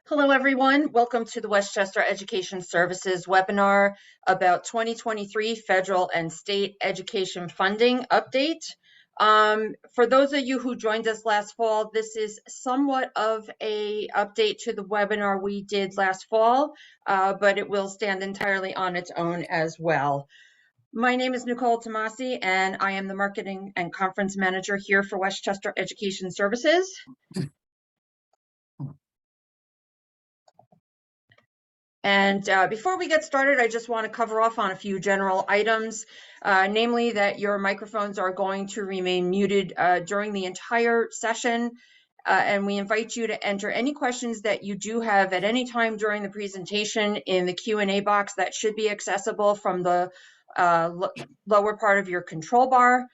Hello, everyone. Welcome to the Westchester Education Services webinar about 2023 federal and state education funding update. For those of you who joined us last fall, this is somewhat of an update to the webinar we did last fall, but it will stand entirely on its own as well. My name is Nicole Tomasi, and I am the Marketing and Conference Manager here for Westchester Education Services. And before we get started, I just want to cover off on a few general items, namely that your microphones are going to remain muted during the entire session. And we invite you to enter any questions that you do have at any time during the presentation in the Q&A box that should be accessible from the lower part of your control bar.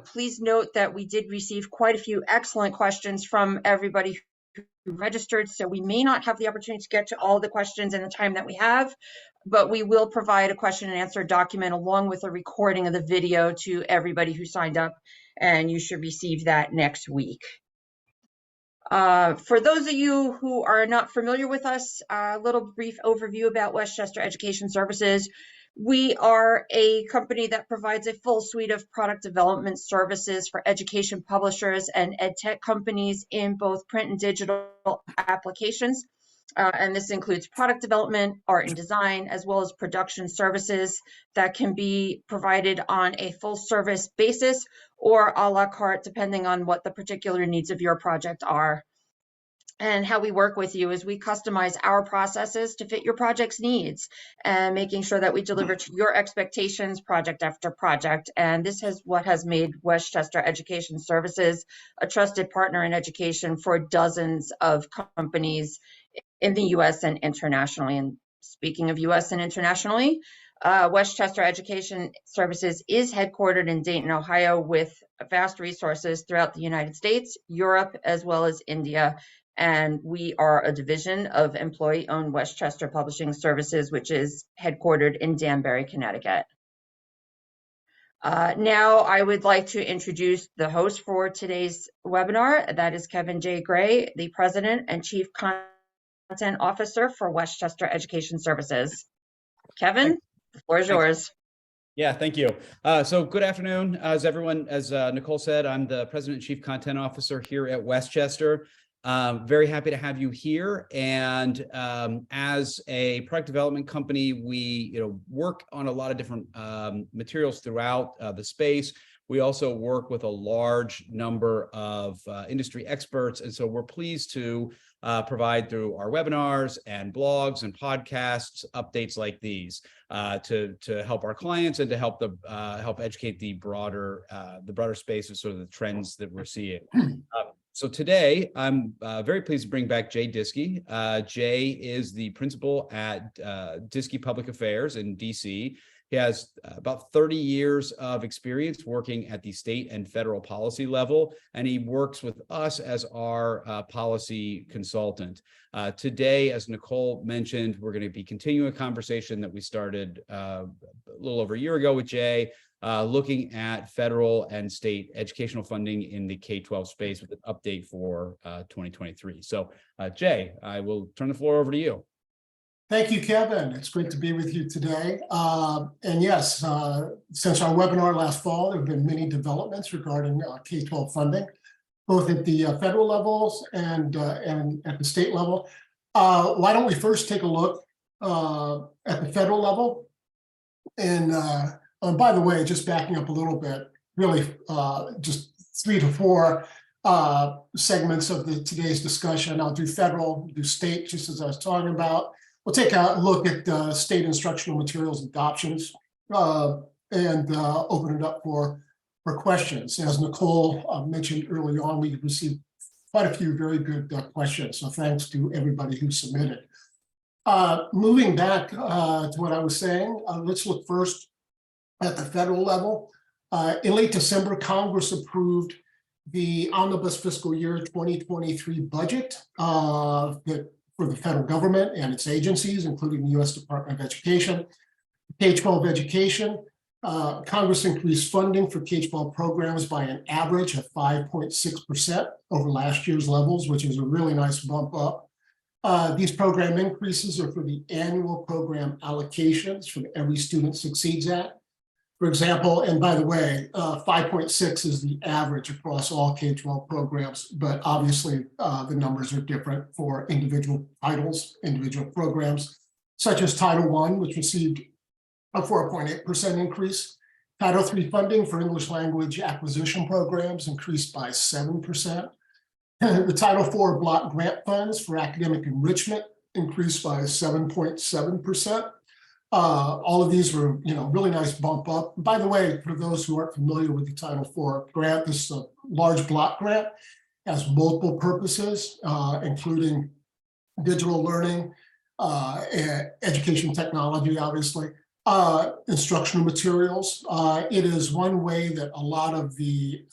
Please note that we did receive quite a few excellent questions from everybody who registered, so we may not have the opportunity to get to all the questions in the time that we have, but we will provide a question and answer document along with a recording of the video to everybody who signed up, and you should receive that next week. For those of you who are not familiar with us, a little brief overview about Westchester Education Services. We are a company that provides a full suite of product development services for education publishers and ed tech companies in both print and digital applications. And this includes product development, art and design, as well as production services that can be provided on a full service basis or a la carte, depending on what the particular needs of your project are. And how we work with you is we customize our processes to fit your project's needs and making sure that we deliver to your expectations project after project. And this is what has made Westchester Education Services a trusted partner in education for dozens of companies in the U.S. and internationally. And speaking of U.S. and internationally, Westchester Education Services is headquartered in Dayton, Ohio, with vast resources throughout the United States, Europe, as well as India. And we are a division of employee-owned Westchester Publishing Services, which is headquartered in Danbury, Connecticut. Now I would like to introduce the host for today's webinar. That is Kevin J. Gray, the President and Chief Content Officer for Westchester Education Services. Kevin, the floor is yours. Yeah, thank you. So good afternoon. As Nicole said, I'm the President and Chief Content Officer here at Westchester. Very happy to have you here. And as a product development company, we work on a lot of different materials throughout the space. We also work with a large number of industry experts. And so we're pleased to provide through our webinars and blogs and podcasts updates like these to help our clients and to help educate the broader space of sort of the trends that we're seeing. So today, I'm very pleased to bring back Jay Diskey. Jay is the principal at Diskey Public Affairs in DC. He has about 30 years of experience working at the state and federal policy level, and he works with us as our policy consultant. Today, as Nicole mentioned, we're going to be continuing a conversation that we started a little over a year ago with Jay, looking at federal and state educational funding in the K-12 space with an update for 2023. So, Jay, I will turn the floor over to you. Thank you, Kevin. It's great to be with you today. And yes, since our webinar last fall, there have been many developments regarding K-12 funding, both at the federal levels and at the state level. Why don't we first take a look at the federal level? And by the way, just backing up a little bit, really just 3 to 4 segments of today's discussion. I'll do federal, do state, just as I was talking about. We'll take a look at state instructional materials adoptions and open it up for questions. As Nicole mentioned early on, we received quite a few very good questions. So thanks to everybody who submitted. Moving back to what I was saying, let's look first at the federal level. In late December, Congress approved the omnibus fiscal year 2023 budget for the federal government and its agencies, including the U.S. Department of Education. K-12 education, Congress increased funding for K-12 programs by an average of 5.6% over last year's levels, which is a really nice bump up. These program increases are for the annual program allocations for every student succeeds at. For example, and by the way, 5.6 is the average across all K-12 programs, but obviously the numbers are different for individual titles, individual programs, such as Title I, which received a 4.8% increase. Title III funding for English language acquisition programs increased by 7%. The Title IV block grant funds for academic enrichment increased by 7.7%. All of these were, really nice bump up. By the way, for those who aren't familiar with the Title IV grant, this is a large block grant, has multiple purposes, including digital learning, education technology, obviously, instructional materials. It is one way that a lot of the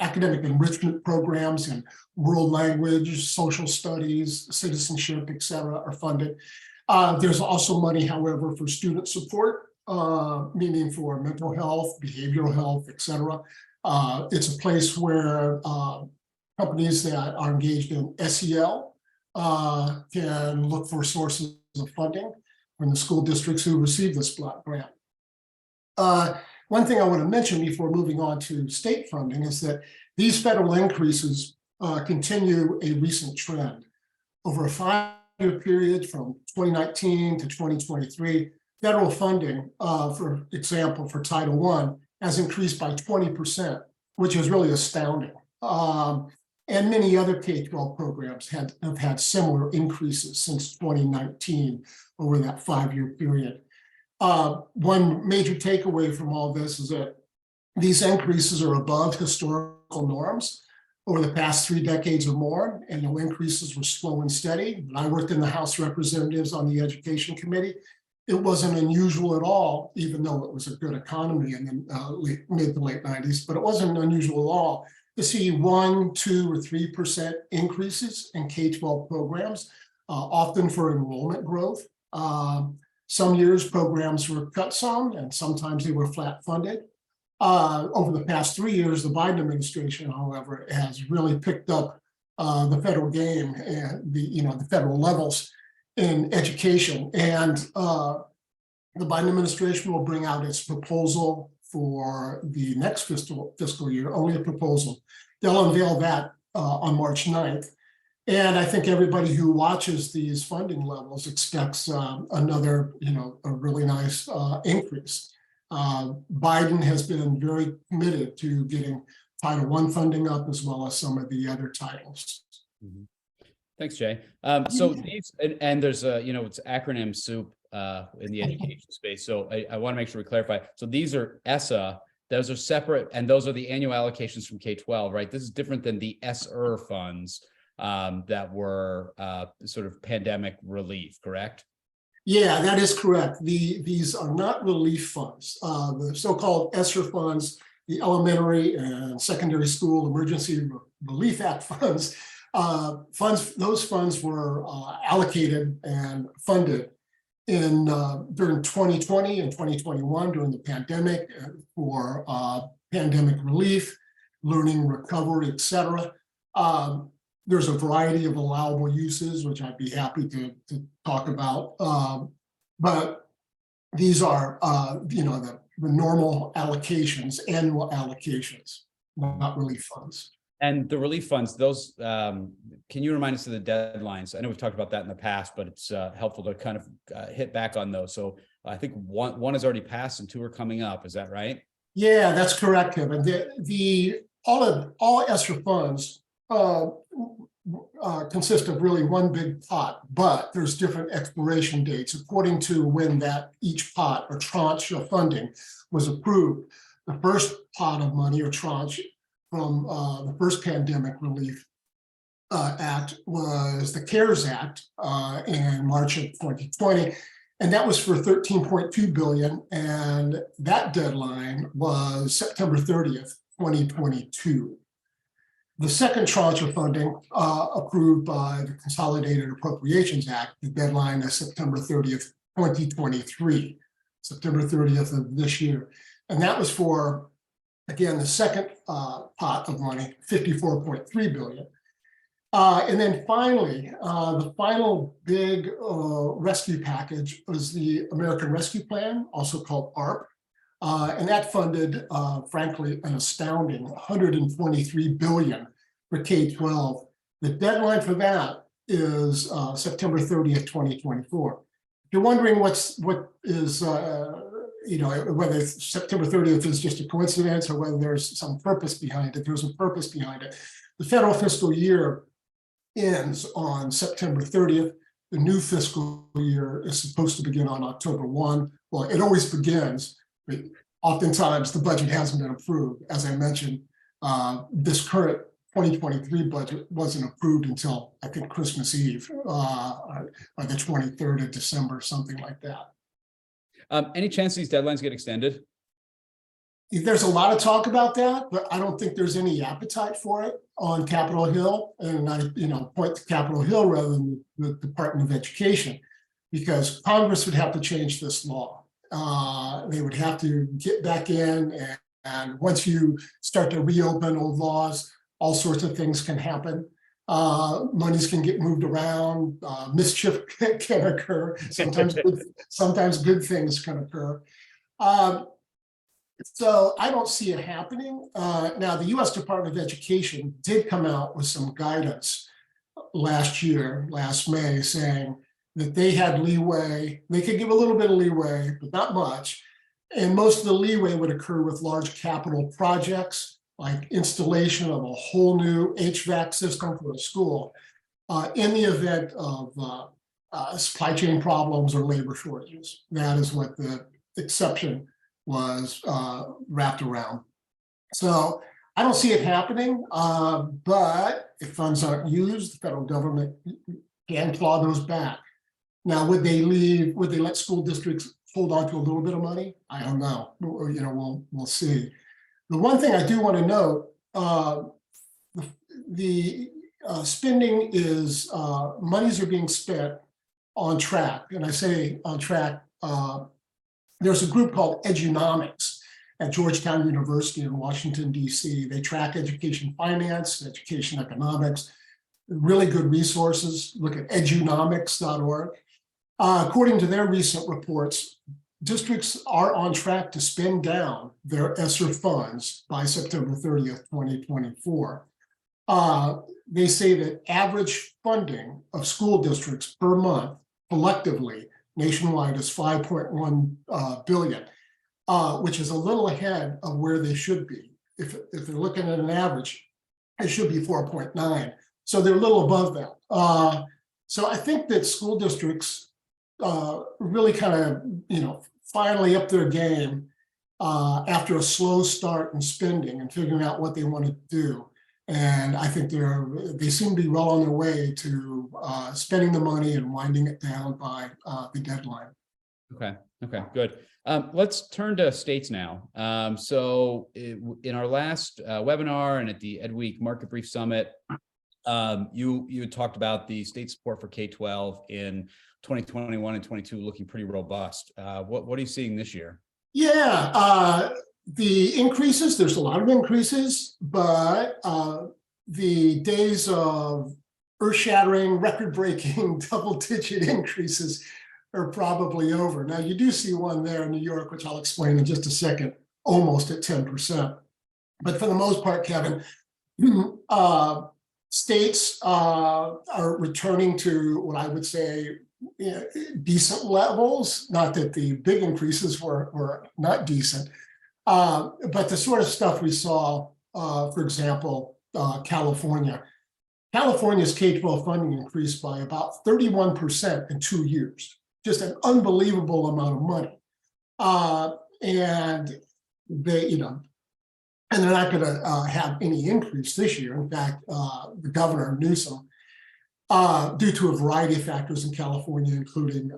academic enrichment programs in world language, social studies, citizenship, et cetera, are funded. There's also money, however, for student support, meaning for mental health, behavioral health, et cetera. It's a place where companies that are engaged in SEL can look for sources of funding from the school districts who receive this block grant. One thing I want to mention before moving on to state funding is that these federal increases continue a recent trend. Over a 5-year period from 2019 to 2023, federal funding, for example, for Title I has increased by 20%, which is really astounding. And many other K-12 programs have had similar increases since 2019 over that 5-year period. One major takeaway from all this is that these increases are above historical norms over the past 3 decades or more, and the increases were slow and steady. When I worked in the House of Representatives on the Education Committee, it wasn't unusual at all, even though it was a good economy in the mid to late 90s, but it wasn't unusual at all to see 1%, 2%, or 3% increases in K-12 programs, often for enrollment growth. Some years programs were cut some, and sometimes they were flat funded. Over the past 3 years, the Biden administration, however, has really picked up the federal game and the federal levels in education. And the Biden administration will bring out its proposal for the next fiscal year, only a proposal. They'll unveil that on March 9th. And I think everybody who watches these funding levels expects another, a really nice increase. Biden has been very committed to getting Title I funding up as well as some of the other titles. Mm-hmm. Thanks, Jay. So these, and there's a, it's acronym soup in the education space. So I want to make sure we clarify. So these are ESSA, those are separate, and those are the annual allocations from K-12, right? This is different than the ESSER funds that were sort of pandemic relief, correct? Yeah, that is correct. These are not relief funds. The so-called ESSER funds, the Elementary and Secondary School Emergency Relief Act funds, those funds were allocated and funded in during 2020 and 2021 during the pandemic for pandemic relief, learning recovery, et cetera. There's a variety of allowable uses, which I'd be happy to talk about. But these are, the normal allocations, annual allocations, not relief funds. And the relief funds, those, can you remind us of the deadlines? I know we've talked about that in the past, but it's helpful to kind of hit back on those. So I think one has already passed and 2 are coming up. Is that right? Yeah, that's correct, Kevin. All ESSER funds consist of really one big pot, but there's different expiration dates according to when that each pot or tranche of funding was approved. The first pot of money or tranche from the first pandemic relief act was the CARES Act in March of 2020, and that was for $13.2 billion, and that deadline was September 30th, 2022. The second tranche of funding approved by the Consolidated Appropriations Act, the deadline is September 30th, 2023, September 30th of this year. And that was for, again, the second pot of money, $54.3 billion. And then finally, the final big rescue package was the American Rescue Plan, also called ARP. And that funded, frankly, an astounding $123 billion for K-12. The deadline for that is September 30th, 2024. If you're wondering what is, whether September 30th is just a coincidence or whether there's some purpose behind it, there's a purpose behind it. The federal fiscal year ends on September 30th. The new fiscal year is supposed to begin on October 1. Well, it always begins, but oftentimes the budget hasn't been approved. As I mentioned, this current 2023 budget wasn't approved until, I think, Christmas Eve, or the 23rd of December, something like that. Any chance these deadlines get extended? There's a lot of talk about that, but I don't think there's any appetite for it on Capitol Hill. And I, point to Capitol Hill rather than the Department of Education, because Congress would have to change this law. They would have to get back in, and once you start to reopen old laws, all sorts of things can happen. Monies can get moved around, mischief can occur. Sometimes good things can occur. So I don't see it happening. Now, the U.S. Department of Education did come out with some guidance last May, saying that they had leeway. They could give a little bit of leeway, but not much. And most of the leeway would occur with large capital projects, like installation of a whole new HVAC system for a school, in the event of supply chain problems or labor shortages. That is what the exception was wrapped around. So I don't see it happening, but if funds aren't used, the federal government can claw those back. Now, would they let school districts hold on to a little bit of money? I don't know. We'll see. The one thing I do want to note, the spending is, monies are being spent on track. And I say on track, there's a group called Edunomics at Georgetown University in Washington, D.C. They track education finance, education economics, really good resources. Look at edunomics.org. According to their recent reports, districts are on track to spend down their ESSER funds by September 30th, 2024. They say that average funding of school districts per month collectively nationwide is $5.1 billion, which is a little ahead of where they should be. If they're looking at an average, it should be 4.9. So they're a little above that. So I think that school districts really kind of, finally up their game after a slow start in spending and figuring out what they want to do. And I think they seem to be well on their way to spending the money and winding it down by the deadline. Okay, good. Let's turn to states now. So in our last webinar and at the EdWeek Market Brief Summit, you had talked about the state support for K-12 in 2021 and 22 looking pretty robust. What are you seeing this year? Yeah, the increases, there's a lot of increases, but the days of earth-shattering, record-breaking, double-digit increases are probably over. Now, you do see one there in New York, which I'll explain in just a second, almost at 10%. But for the most part, Kevin, states are returning to what I would say decent levels. Not that the big increases were not decent, but the sort of stuff we saw, for example, California's K-12 funding increased by about 31% in 2 years. Just an unbelievable amount of money. And they, and they're not going to have any increase this year. In fact, the governor, Newsom, due to a variety of factors in California, including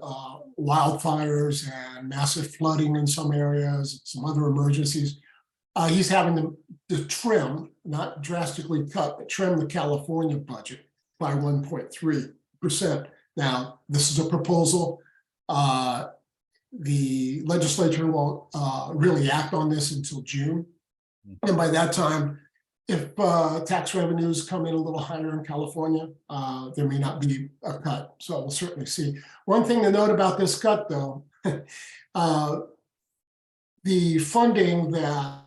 wildfires and massive flooding in some areas, some other emergencies, he's having to trim, not drastically cut, but trim the California budget by 1.3%. Now, this is a proposal. The legislature won't really act on this until June. And by that time, if tax revenues come in a little higher in California, there may not be a cut. So we'll certainly see. One thing to note about this cut, though, the funding that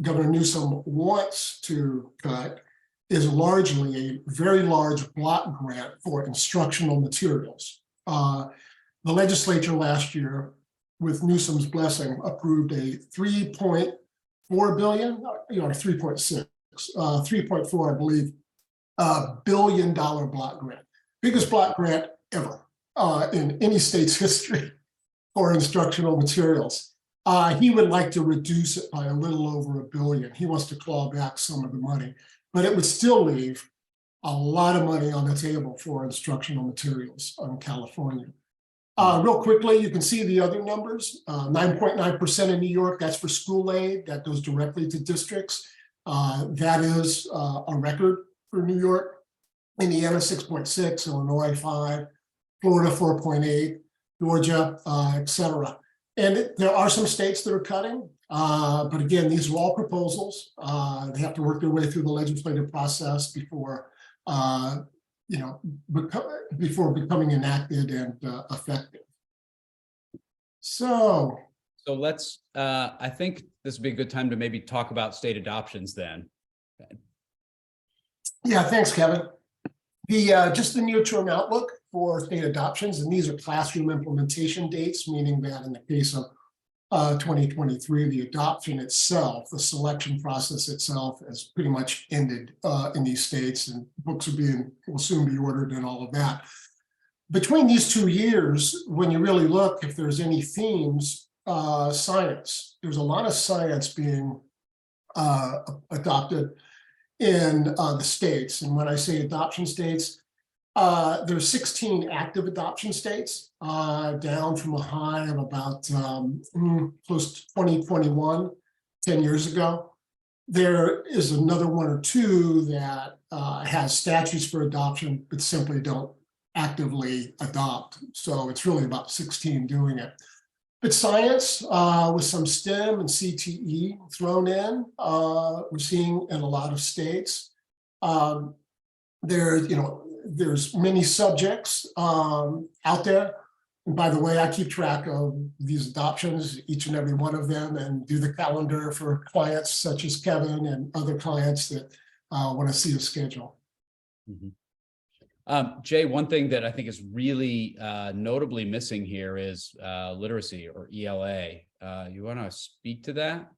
Governor Newsom wants to cut is largely a very large block grant for instructional materials. The legislature last year, with Newsom's blessing, approved a $3.4 billion, 3.6, 3.4, I believe, $billion block grant, biggest block grant ever in any state's history for instructional materials. He would like to reduce it by a little over $1 billion. He wants to claw back some of the money, but it would still leave a lot of money on the table for instructional materials in California. Real quickly, you can see the other numbers. 9.9% in New York, that's for school aid. That goes directly to districts. That is a record for New York. Indiana, 6.6, Illinois, 5, Florida, 4.8, Georgia, etc. And there are some states that are cutting, but again, these are all proposals. They have to work their way through the legislative process before before becoming enacted and effective. So let's, I think this would be a good time to maybe talk about state adoptions then. Yeah, thanks, Kevin. Just the near-term outlook for state adoptions, and these are classroom implementation dates, meaning that in the case of 2023, the adoption itself, the selection process itself has pretty much ended in these states, and books will soon be ordered and all of that. Between these 2 years, when you really look, if there's any themes, science, there's a lot of science being adopted in the states. And when I say adoption states, there's 16 active adoption states, down from a high of about close to 2021, 10 years ago. There is another 1 or 2 that has statutes for adoption, but simply don't actively adopt. So it's really about 16 doing it. But science, with some STEM and CTE thrown in, we're seeing in a lot of states. There's many subjects out there. And by the way, I keep track of these adoptions, each and every one of them, and do the calendar for clients such as Kevin and other clients that want to see a schedule. Mm-hmm. Jay, one thing that I think is really notably missing here is literacy, or ELA. You want to speak to that?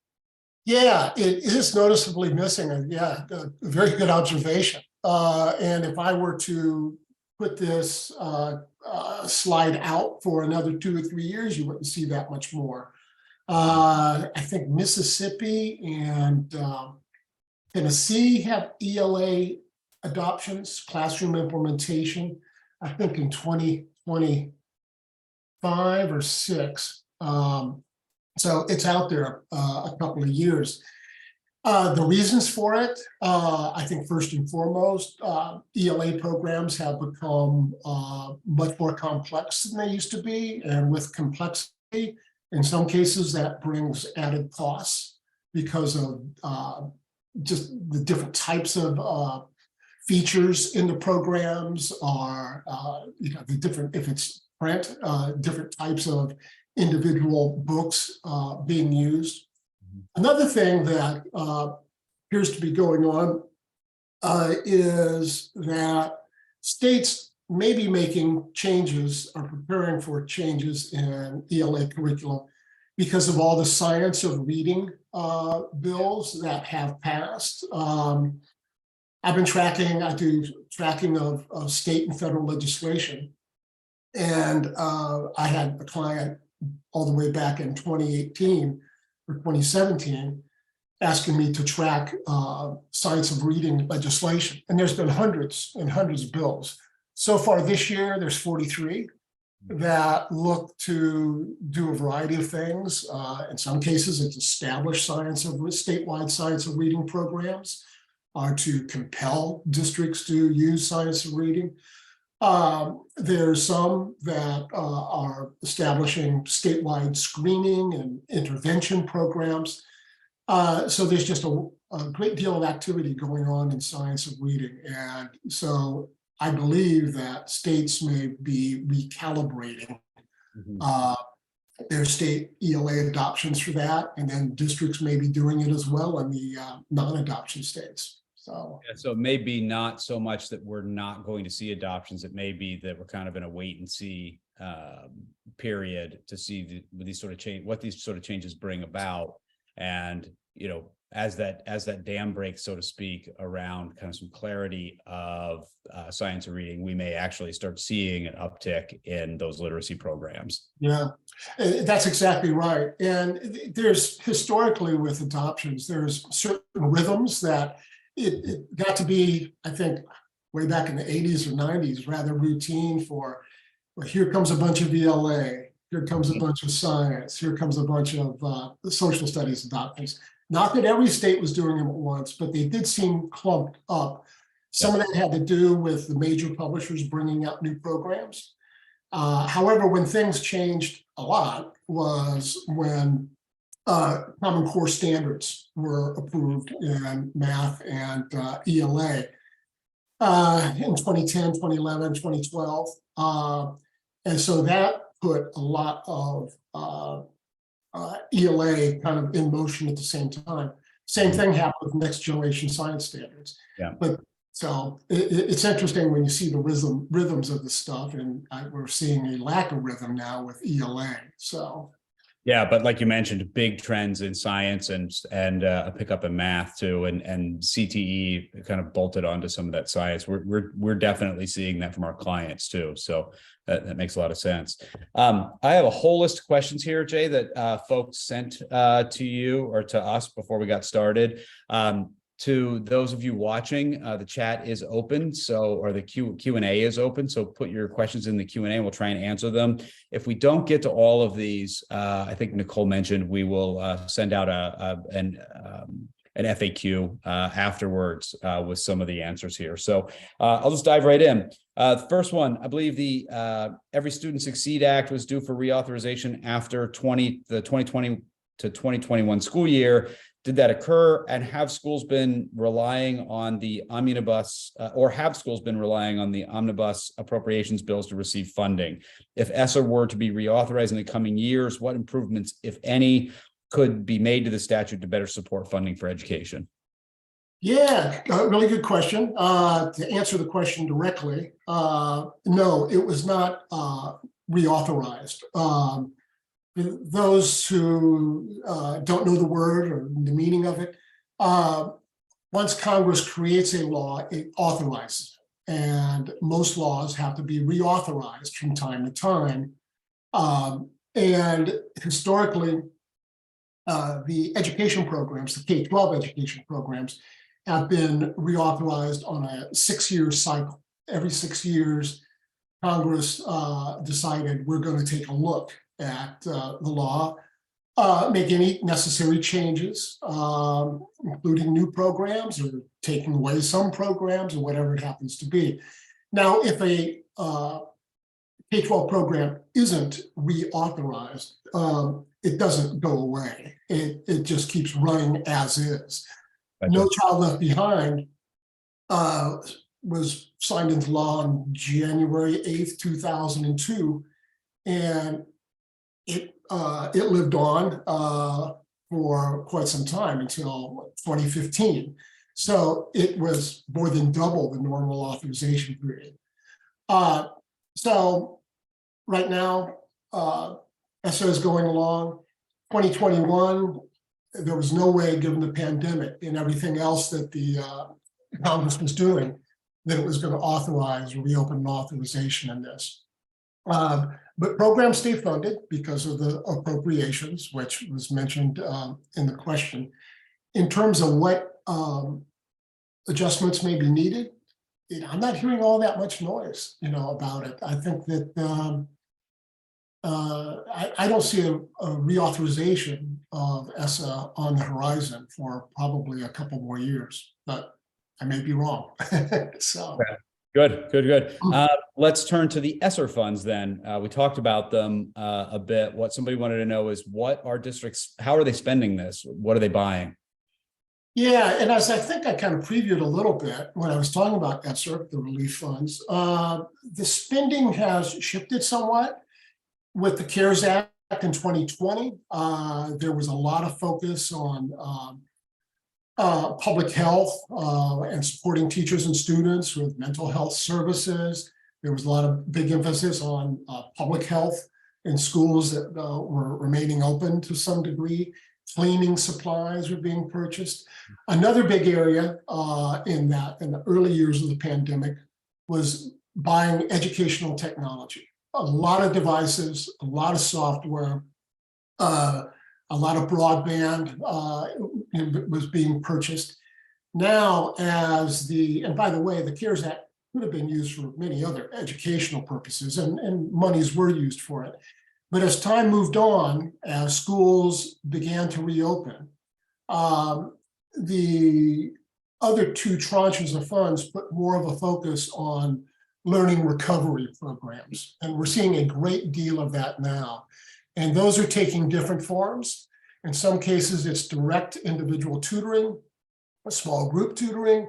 Yeah, it is noticeably missing. Yeah, a very good observation. And if I were to put this slide out for another 2 or 3 years, you wouldn't see that much more. I think Mississippi and Tennessee have ELA adoptions, classroom implementation, I think in 2025 or 6. So it's out there a couple of years. The reasons for it, I think first and foremost, ELA programs have become much more complex than they used to be. And with complexity, in some cases, that brings added costs because of just the different types of features in the programs are, the different, if it's print, different types of individual books being used. Another thing that appears to be going on is that states may be making changes or preparing for changes in ELA curriculum because of all the science of reading bills that have passed. I've been tracking, I do tracking of state and federal legislation. And I had a client all the way back in 2018 or 2017 asking me to track science of reading legislation. And there's been hundreds and hundreds of bills. So far this year, there's 43 that look to do a variety of things. In some cases, it's established statewide science of reading programs. Are to compel districts to use science of reading. There's some that are establishing statewide screening and intervention programs. So there's just a a great deal of activity going on in science of reading. And so I believe that states may be recalibrating their state ELA adoptions for that. And then districts may be doing it as well in the non-adoption states. So, yeah, so maybe not so much that we're not going to see adoptions. It may be that we're kind of in a wait and see period to see these sort of change, what these sort of changes bring about. And, you know, as that dam breaks, so to speak, around kind of some clarity of science of reading, we may actually start seeing an uptick in those literacy programs. yeah, that's exactly right. And there's historically with adoptions, there's certain rhythms that it got to be, I think, way back in the 80s or 90s, rather routine for, well, here comes a bunch of ELA, here comes a bunch of science, here comes a bunch of social studies adoptions. Not that every state was doing them at once, but they did seem clumped up. Some of that had to do with the major publishers bringing out new programs. However, when things changed a lot was when Common Core standards were approved in math and ELA in 2010, 2011, 2012. And so that put a lot of ELA kind of in motion at the same time. Same thing happened with next generation science standards. Yeah. But so it's interesting when you see the rhythms of the stuff, and we're seeing a lack of rhythm now with ELA. So. Yeah, but like you mentioned, big trends in science and a pickup in math too, and CTE kind of bolted onto some of that science. We're definitely seeing that from our clients too. So that makes a lot of sense. I have a whole list of questions here, Jay, that folks sent to you or to us before we got started. To those of you watching, the chat is open, or the Q&A is open. So put your questions in the Q&A. We'll try and answer them. If we don't get to all of these, I think Nicole mentioned we will send out an FAQ afterwards with some of the answers here. So I'll just dive right in. The first one, I believe the Every Student Succeed Act was due for reauthorization after the 2020 to 2021 school year. Did that occur, and have schools been relying on the omnibus appropriations bills to receive funding? If ESSER were to be reauthorized in the coming years, what improvements, if any, could be made to the statute to better support funding for education? Yeah, really good question. To answer the question directly, no, it was not reauthorized. Those who don't know the word or the meaning of it, once Congress creates a law, it authorizes it. And most laws have to be reauthorized from time to time. And historically, the education programs, the K-12 education programs, have been reauthorized on a 6-year cycle. Every 6 years, Congress decided we're going to take a look at the law, make any necessary changes, including new programs or taking away some programs or whatever it happens to be. Now, if a K-12 program isn't reauthorized, it doesn't go away. It just keeps running as is. Gotcha. No Child Left Behind was signed into law on January 8th, 2002, and it lived on for quite some time until 2015. So it was more than double the normal authorization period. So right now, ESSER is going along. 2021, there was no way, given the pandemic and everything else that the Congress was doing, that it was going to authorize or reopen an authorization in this. But programs stay funded because of the appropriations, which was mentioned in the question. In terms of what adjustments may be needed, I'm not hearing all that much noise, about it. I think that I don't see a reauthorization of ESSA on the horizon for probably a couple more years, but I may be wrong. So. Okay. Good. Let's turn to the ESSER funds then. We talked about them a bit. What somebody wanted to know is, what are districts, how are they spending this? What are they buying? Yeah, and as I think I kind of previewed a little bit when I was talking about ESSER, the relief funds, the spending has shifted somewhat with the CARES Act in 2020. There was a lot of focus on public health and supporting teachers and students with mental health services. There was a lot of big emphasis on public health in schools that were remaining open to some degree. Cleaning supplies were being purchased. Another big area in the early years of the pandemic was buying educational technology. A lot of devices, a lot of software, a lot of broadband was being purchased. Now, and by the way, the CARES Act could have been used for many other educational purposes, and monies were used for it. But as time moved on, as schools began to reopen, the other two tranches of funds put more of a focus on learning recovery programs. And we're seeing a great deal of that now. And those are taking different forms. In some cases, it's direct individual tutoring, a small group tutoring.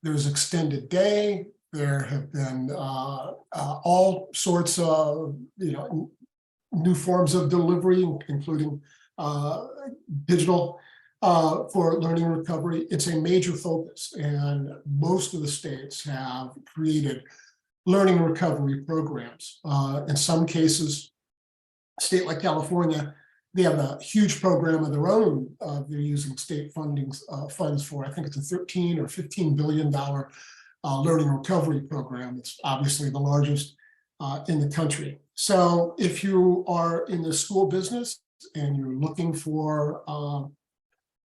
There's extended day. There have been all sorts of, new forms of delivery, including digital for learning recovery. It's a major focus, and most of the states have created learning recovery programs. In some cases, a state like California, they have a huge program of their own. They're using state funds for, I think it's a $13 or $15 billion learning recovery program. It's obviously the largest in the country. So if you are in the school business and you're looking for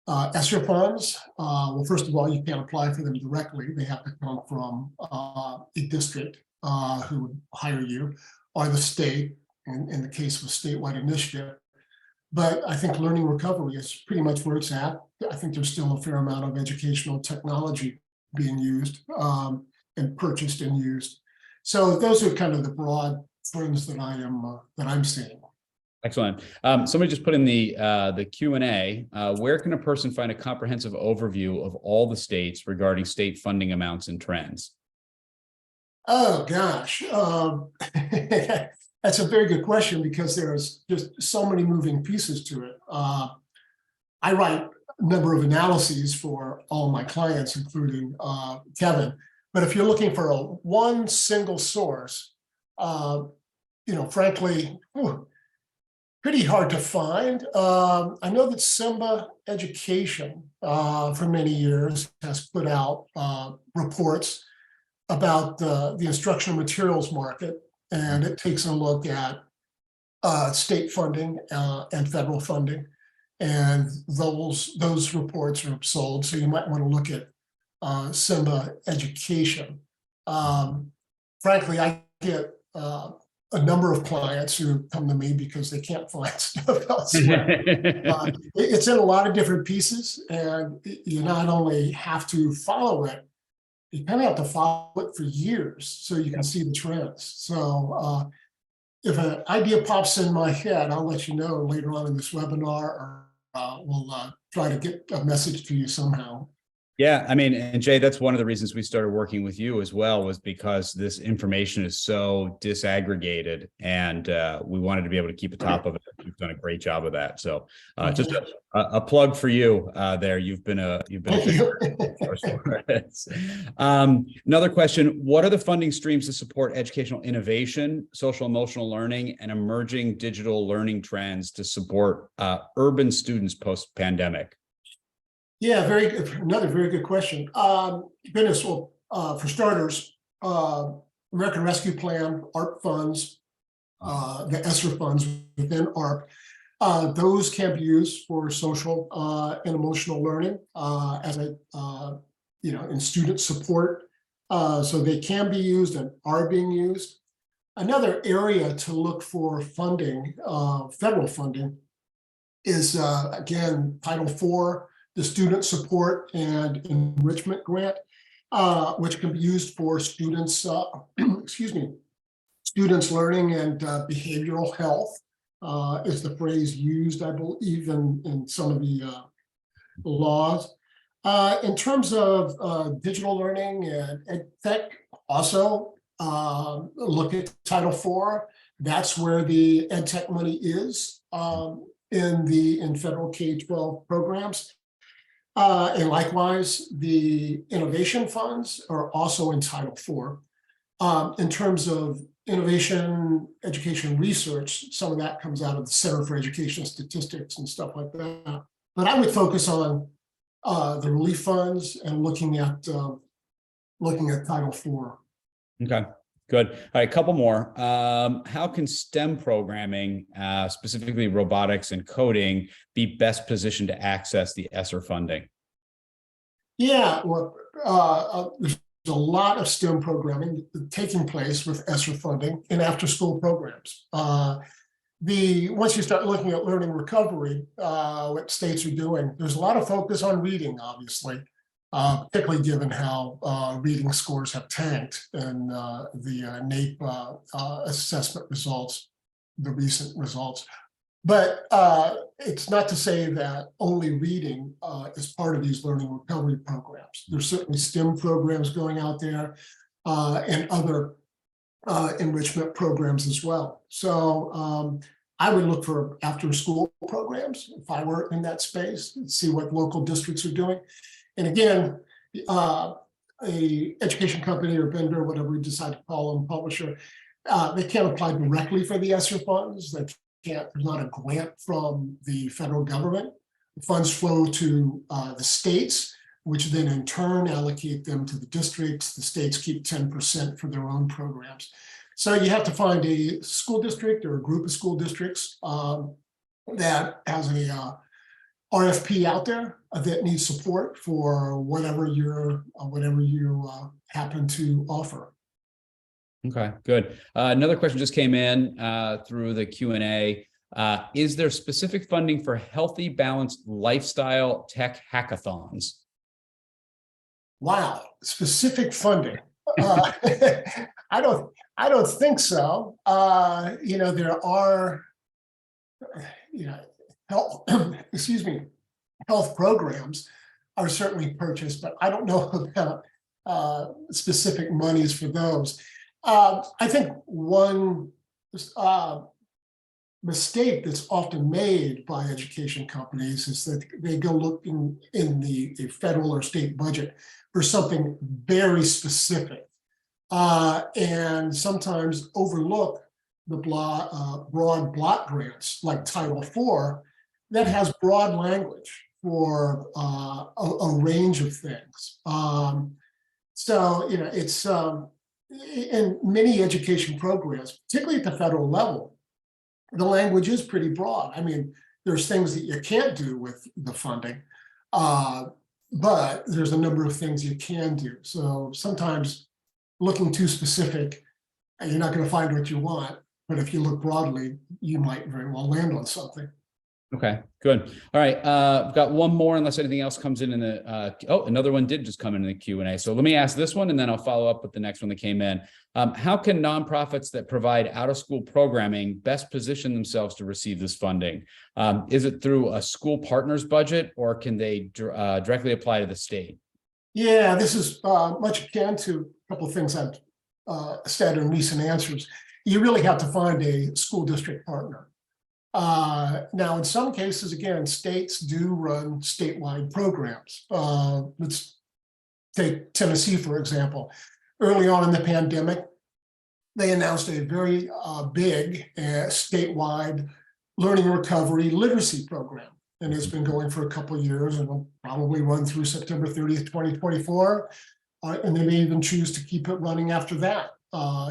ESSER funds, well, first of all, you can't apply for them directly. They have to come from a district who would hire you, or the state, in the case of a statewide initiative. But I think learning recovery is pretty much where it's at. I think there's still a fair amount of educational technology being used and purchased and used. So those are kind of the broad trends that I'm seeing. Excellent. Somebody just put in the Q&A. Where can a person find a comprehensive overview of all the states regarding state funding amounts and trends? Oh gosh, that's a very good question, because there's just so many moving pieces to it. I write a number of analyses for all my clients, including Kevin. But if you're looking for one single source, frankly, pretty hard to find. I know that Simba Education for many years has put out reports about the instructional materials market, and it takes a look at state funding and federal funding, and those reports are sold. So you might want to look at Simba Education. Frankly, I get a number of clients who come to me because they can't find stuff elsewhere. It's in a lot of different pieces, and you not only have to follow it, you kind of have to follow it for years so you can see the trends. So if an idea pops in my head, I'll let you know later on in this webinar, or we'll try to get a message to you somehow. Yeah, I mean, and Jay, that's one of the reasons we started working with you as well, was because this information is so disaggregated, and we wanted to be able to keep a top of it. You've done a great job of that. So just a plug for you there. You've been a another question. What are the funding streams to support educational innovation, social emotional learning, and emerging digital learning trends to support urban students post-pandemic? Yeah, another very good question. Goodness, well, for starters, American Rescue Plan, ARP funds, the ESSER funds within ARP, those can be used for social and emotional learning in student support. So they can be used and are being used. Another area to look for funding, federal funding, is again, Title IV, the Student Support and Enrichment Grant, which can be used for students, students learning and behavioral health is the phrase used, I believe, in some of the laws. In terms of digital learning and ed tech, also look at Title IV. That's where the ed tech money is in federal K-12 programs. And likewise, the innovation funds are also in Title IV. In terms of innovation, education research, some of that comes out of the Center for Education Statistics and stuff like that. But I would focus on the relief funds and looking at Title IV. Okay, good. All right, couple more. How can STEM programming, specifically robotics and coding, be best positioned to access the ESSER funding? Yeah, well, there's a lot of STEM programming taking place with ESSER funding in after-school programs. Once you start looking at learning recovery, what states are doing, there's a lot of focus on reading, obviously, particularly given how reading scores have tanked in the NAEP assessment results, the recent results. But it's not to say that only reading is part of these learning recovery programs. There's certainly STEM programs going out there and other enrichment programs as well. So I would look for after-school programs if I were in that space and see what local districts are doing. And again, a education company or vendor, whatever we decide to call them, publisher, they can't apply directly for the ESSER funds. They can't. There's not a grant from the federal government. The funds flow to the states, which then in turn allocate them to the districts. The states keep 10% for their own programs. So you have to find a school district or a group of school districts that has a RFP out there that needs support for whatever you happen to offer. Okay, good. Another question just came in through the Q&A. Is there specific funding for healthy, balanced lifestyle tech hackathons? Wow, specific funding. I don't think so. There are, health, excuse me, health programs are certainly purchased, but I don't know about specific monies for those. I think one mistake that's often made by education companies is that they go looking in the federal or state budget for something very specific and sometimes overlook the broad block grants like Title IV that has broad language for a range of things. It's in many education programs, particularly at the federal level, the language is pretty broad. I mean, there's things that you can't do with the funding, but there's a number of things you can do. So sometimes looking too specific, you're not going to find what you want. But if you look broadly, you might very well land on something. Okay, good. All right, I've got one more unless anything else comes in the, another one did just come in the Q&A. So let me ask this one and then I'll follow up with the next one that came in. How can nonprofits that provide out-of-school programming best position themselves to receive this funding? Is it through a school partner's budget or can they directly apply to the state? Yeah, this is much akin to a couple of things I've said in recent answers. You really have to find a school district partner. Now, in some cases, again, states do run statewide programs. Let's take Tennessee, for example. Early on in the pandemic, they announced a very big statewide learning recovery literacy program. And it's been going for a couple of years and will probably run through September 30th, 2024. And they may even choose to keep it running after that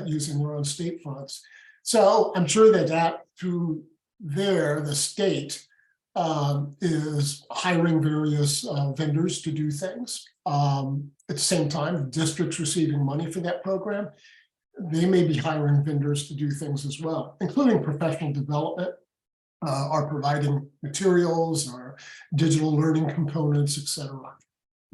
using their own state funds. So I'm sure that through the state is hiring various vendors to do things. At the same time, districts receiving money for that program, they may be hiring vendors to do things as well, including professional development, are providing materials or digital learning components, etc.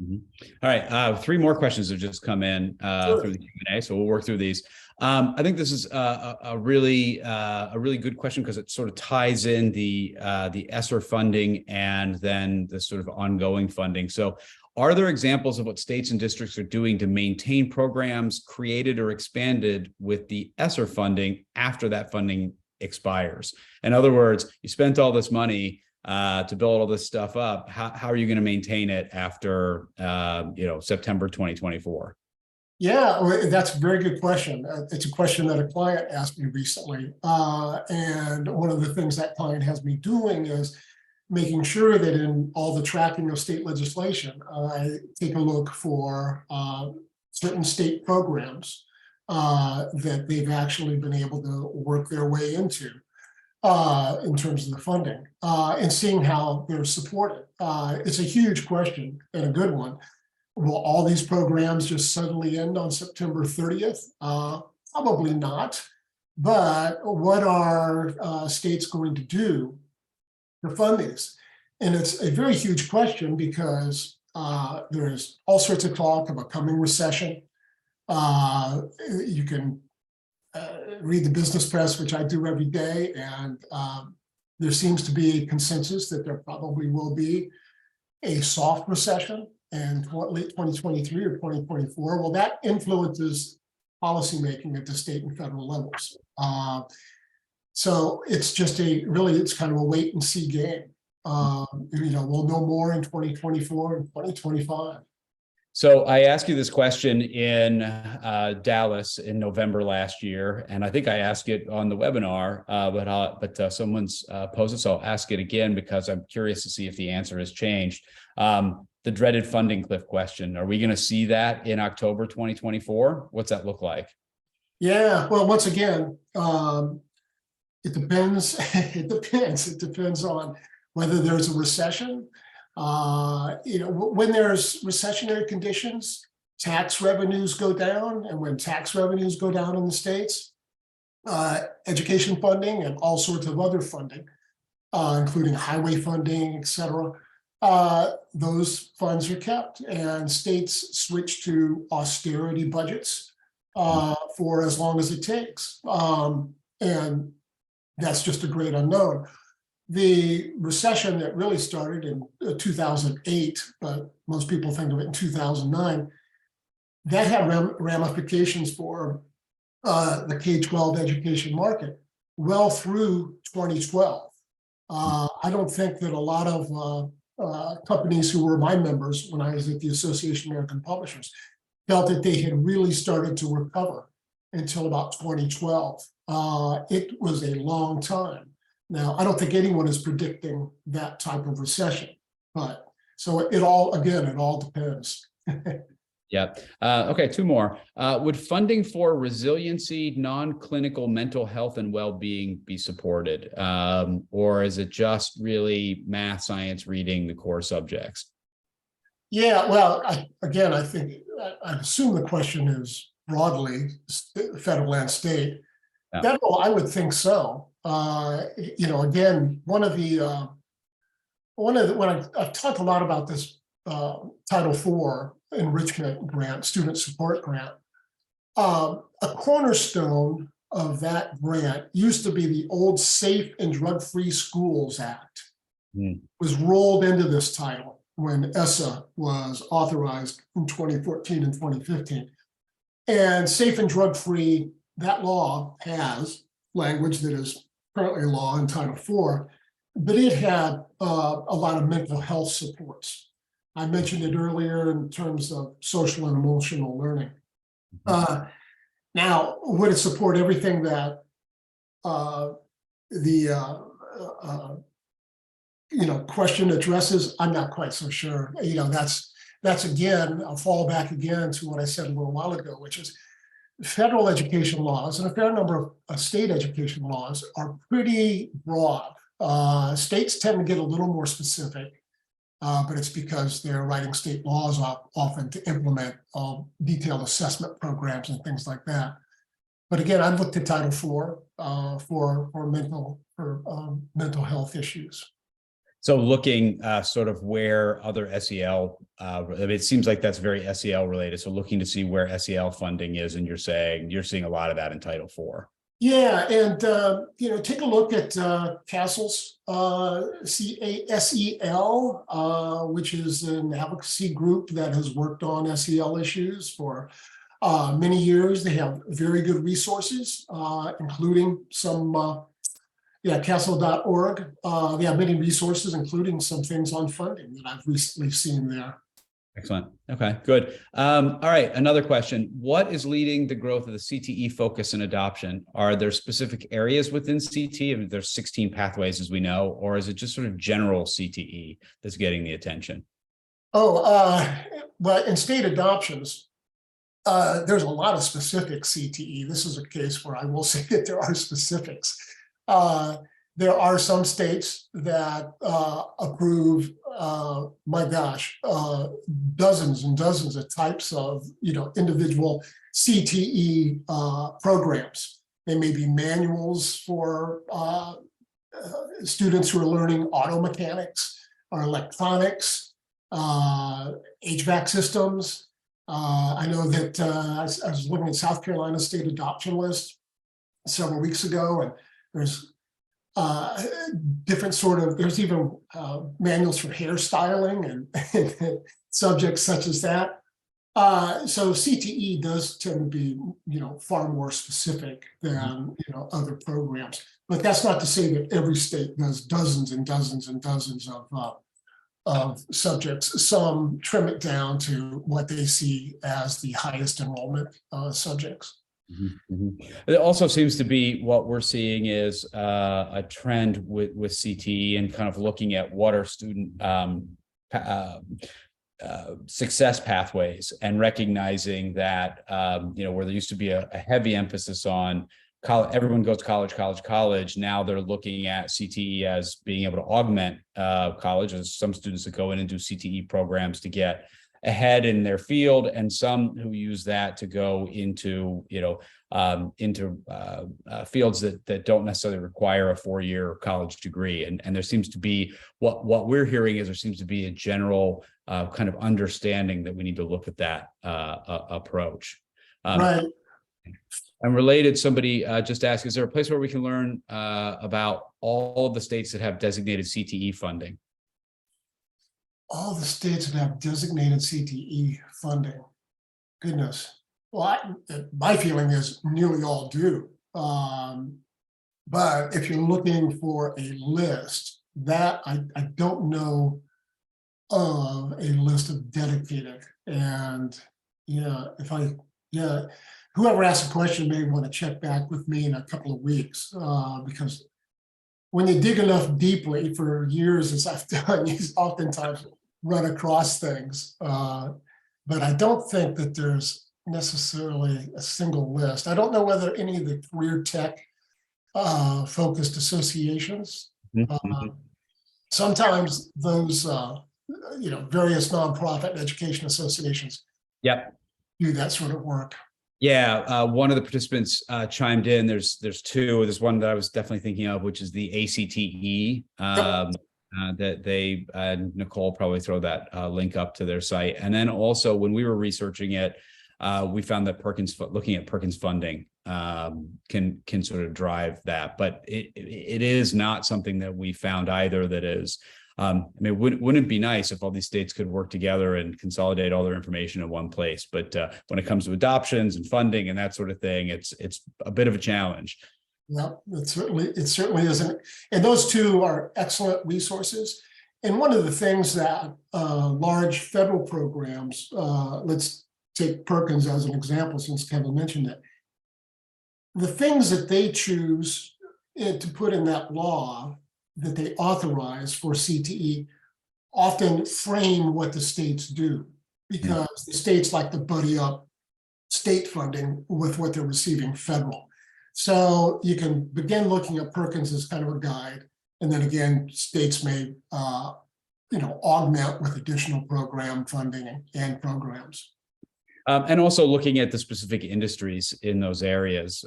Mm-hmm. All right, 3 more questions have just come in through the Q&A, so we'll work through these. I think this is a really good question because it sort of ties in the ESSER funding and then the sort of ongoing funding. So, Are there examples of what states and districts are doing to maintain programs created or expanded with the ESSER funding after that funding expires? In other words, you spent all this money to build all this stuff up. How are you going to maintain it after September 2024? Yeah, well, that's a very good question. It's a question that a client asked me recently. And one of the things that client has me doing is making sure that in all the tracking of state legislation, I take a look for certain state programs that they've actually been able to work their way into in terms of the funding and seeing how they're supported. It's a huge question and a good one. Will all these programs just suddenly end on September 30th? Probably not. But what are states going to do to fund these? And it's a very huge question because there's all sorts of talk of a coming recession. You can read the business press, which I do every day, and there seems to be a consensus that there probably will be a soft recession in late 2023 or 2024. Well, that influences policymaking at the state and federal levels. So it's just it's kind of a wait and see game. We'll know more in 2024 and 2025. So I asked you this question in Dallas in November last year, and I think I asked it on the webinar, but someone's posed it, so I'll ask it again because I'm curious to see if the answer has changed. The dreaded funding cliff question. Are we going to see that in October 2024? What's that look like? Yeah, well, once again, it depends. It depends. It depends on whether there's a recession. When there's recessionary conditions, tax revenues go down, and when tax revenues go down in the states, education funding and all sorts of other funding, including highway funding, et cetera, those funds are kept, and states switch to austerity budgets for as long as it takes. And that's just a great unknown. The recession that really started in 2008, but most people think of it in 2009, that had ramifications for the K-12 education market well through 2012. I don't think that a lot of companies who were my members when I was at the Association of American Publishers felt that they had really started to recover until about 2012. It was a long time. Now, I don't think anyone is predicting that type of recession, but so it all depends. Yeah. Okay, two more. Would funding for resiliency, non-clinical mental health and well-being be supported? Or is it just really math, science, reading, the core subjects? Yeah, well, I assume the question is broadly federal and state. Yeah. Federal, I would think so. Again, when I've talked a lot about this Title IV enrichment grant, student support grant. A cornerstone of that grant used to be the old Safe and Drug-Free Schools Act. Was rolled into this title when ESSA was authorized in 2014 and 2015. And Safe and Drug-Free, that law has language that is currently law in Title IV, but it had a lot of mental health supports. I mentioned it earlier in terms of social and emotional learning. Now, would it support everything that the question addresses? I'm not quite so sure. That's again, I'll fall back again to what I said a little while ago, which is federal education laws and a fair number of state education laws are pretty broad. States tend to get a little more specific, but it's because they're writing state laws often to implement detailed assessment programs and things like that. But again, I've looked at Title IV for mental health issues. So looking sort of where other SEL, it seems like that's very SEL related. So looking to see where SEL funding is, and you're saying you're seeing a lot of that in Title IV. Yeah, and take a look at Castle's CASEL, which is an advocacy group that has worked on SEL issues for many years. They have very good resources, including some, castle.org. They have many resources, including some things on funding that I've recently seen there. Excellent. Okay, good. All right, another question. What is leading the growth of the CTE focus and adoption? Are there specific areas within CTE? I mean, there's 16 pathways, as we know, or is it just sort of general CTE that's getting the attention? Well, in state adoptions, there's a lot of specific CTE. This is a case where I will say that there are specifics. There are some states that approve, dozens and dozens of types of, individual CTE programs. They may be manuals for students who are learning auto mechanics or electronics, HVAC systems. I know that I was looking at South Carolina state adoption list several weeks ago, and there's different there's even manuals for hairstyling and subjects such as that. So CTE does tend to be, far more specific than, other programs. But that's not to say that every state does dozens and dozens and dozens of subjects. Some trim it down to what they see as the highest enrollment subjects. It also seems to be what we're seeing is a trend with CTE and kind of looking at what are student success pathways and recognizing that where there used to be a heavy emphasis on college, everyone goes to college. Now they're looking at CTE as being able to augment college. There's some students that go in and do CTE programs to get ahead in their field, and some who use that to go into fields that don't necessarily require a 4-year college degree. And there seems to be what we're hearing is there seems to be a general kind of understanding that we need to look at that approach. Right. And related, somebody just asked, is there a place where we can learn about all the states that have designated CTE funding? All the states that have designated CTE funding. Goodness. Well, my feeling is nearly all do. But if you're looking for a list, that I don't know of a list of dedicated. And whoever asked the question may want to check back with me in a couple of weeks, because when you dig enough deeply for years, as I've done, you oftentimes run across things. But I don't think that there's necessarily a single list. I don't know whether any of the career tech focused associations, sometimes those, various nonprofit education associations do that sort of work. Yeah, one of the participants chimed in. There's two. There's one that I was definitely thinking of, which is the ACTE. That they Nicole probably throw that link up to their site. And then also when we were researching it, we found that looking at Perkins funding can sort of drive that. But it is not something that we found either that is. Wouldn't it be nice if all these states could work together and consolidate all their information in one place? But when it comes to adoptions and funding and that sort of thing, it's a bit of a challenge. Yeah, it certainly isn't. And those two are excellent resources. And one of the things that large federal programs, let's take Perkins as an example, since Kevin mentioned it, the things that they choose to put in that law that they authorize for CTE often frame what the states do, because the states like to buddy up state funding with what they're receiving federal. So you can begin looking at Perkins as kind of a guide, and then again, states may, augment with additional program funding and programs. And also looking at the specific industries in those areas.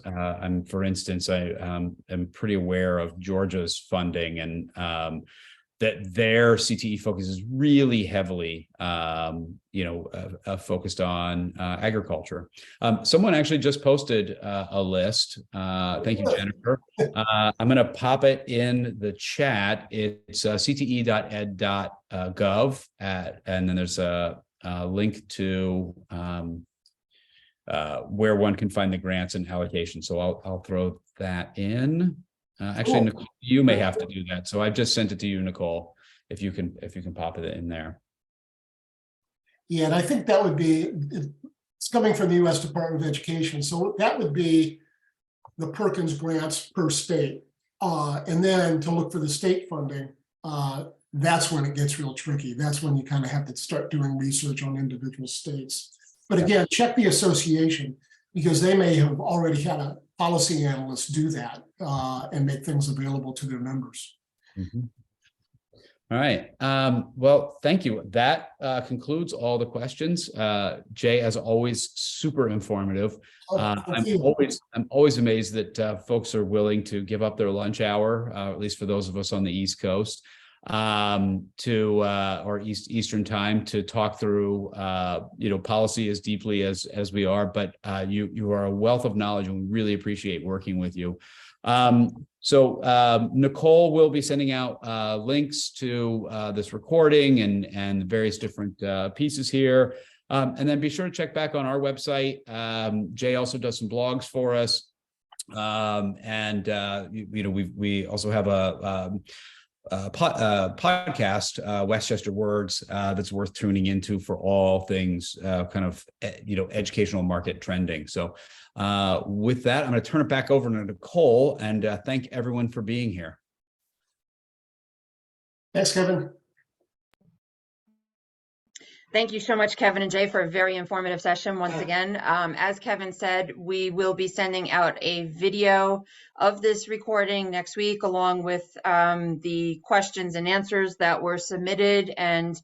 For instance, I am pretty aware of Georgia's funding, and that their CTE focuses really heavily, focused on agriculture. Someone actually just posted a list. Thank you, Jennifer. I'm going to pop it in the chat. It's cte.ed.gov, and then there's a link to where one can find the grants and allocations. So I'll throw that in. Actually, Nicole, you may have to do that. So I just sent it to you, Nicole, if you can pop it in there. Yeah, and I think that would be, it's coming from the U.S. Department of Education. So that would be the Perkins grants per state. And then to look for the state funding, that's when it gets real tricky. That's when you kind of have to start doing research on individual states. But again, check the association, because they may have already had a policy analyst do that and make things available to their members. Mm-hmm. All right. Well, thank you. That concludes all the questions. Jay, as always, super informative. I'm always amazed that folks are willing to give up their lunch hour, at least for those of us on the East Coast, or Eastern time, to talk through policy as deeply as we are. But you are a wealth of knowledge, and we really appreciate working with you. So Nicole will be sending out links to this recording and various different pieces here. And then be sure to check back on our website. Jay also does some blogs for us. We also have a podcast, Westchester Words, that's worth tuning into for all things educational market trending. So with that, I'm going to turn it back over to Nicole, and thank everyone for being here. Thanks, Kevin. Thank you so much, Kevin and Jay, for a very informative session once again. As Kevin said, we will be sending out a video of this recording next week, along with the questions and answers that were submitted and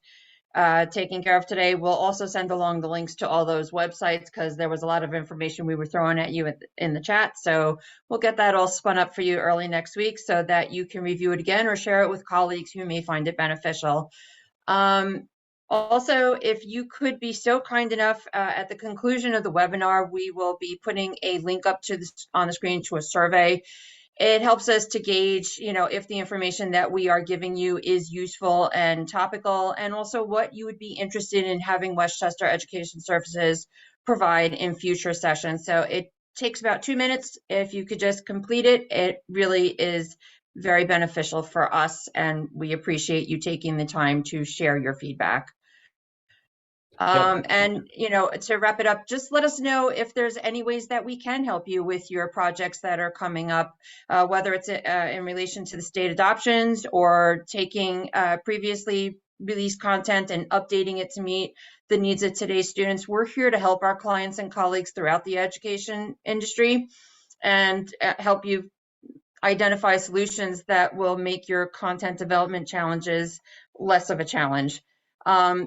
taken care of today. We'll also send along the links to all those websites, because there was a lot of information we were throwing at you in the chat. So we'll get that all spun up for you early next week so that you can review it again or share it with colleagues who may find it beneficial. Also, if you could be so kind enough, at the conclusion of the webinar, we will be putting a link up to this on the screen to a survey. It helps us to gauge, if the information that we are giving you is useful and topical, and also what you would be interested in having Westchester Education Services provide in future sessions. So it takes about 2 minutes. If you could just complete it, it really is very beneficial for us, and we appreciate you taking the time to share your feedback. And to wrap it up, just let us know if there's any ways that we can help you with your projects that are coming up, whether it's in relation to the state adoptions or taking previously released content and updating it to meet the needs of today's students. We're here to help our clients and colleagues throughout the education industry and help you identify solutions that will make your content development challenges less of a challenge.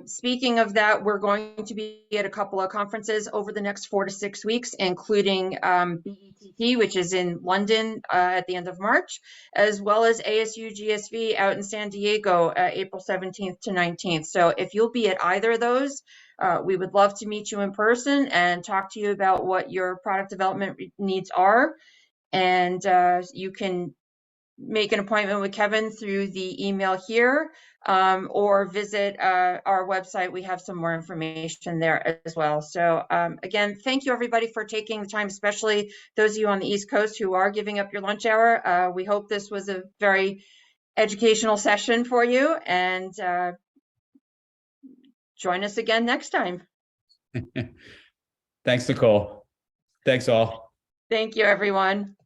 Speaking of that, we're going to be at a couple of conferences over the next 4 to 6 weeks, including BETT, which is in London at the end of March, as well as ASU GSV out in San Diego, April 17th to 19th. So if you'll be at either of those, we would love to meet you in person and talk to you about what your product development needs are. And you can make an appointment with Kevin through the email here, or visit our website. We have some more information there as well. So again, thank you everybody for taking the time, especially those of you on the East Coast who are giving up your lunch hour. We hope this was a very educational session for you, and join us again next time. Thanks, Nicole. Thanks all. Thank you, everyone.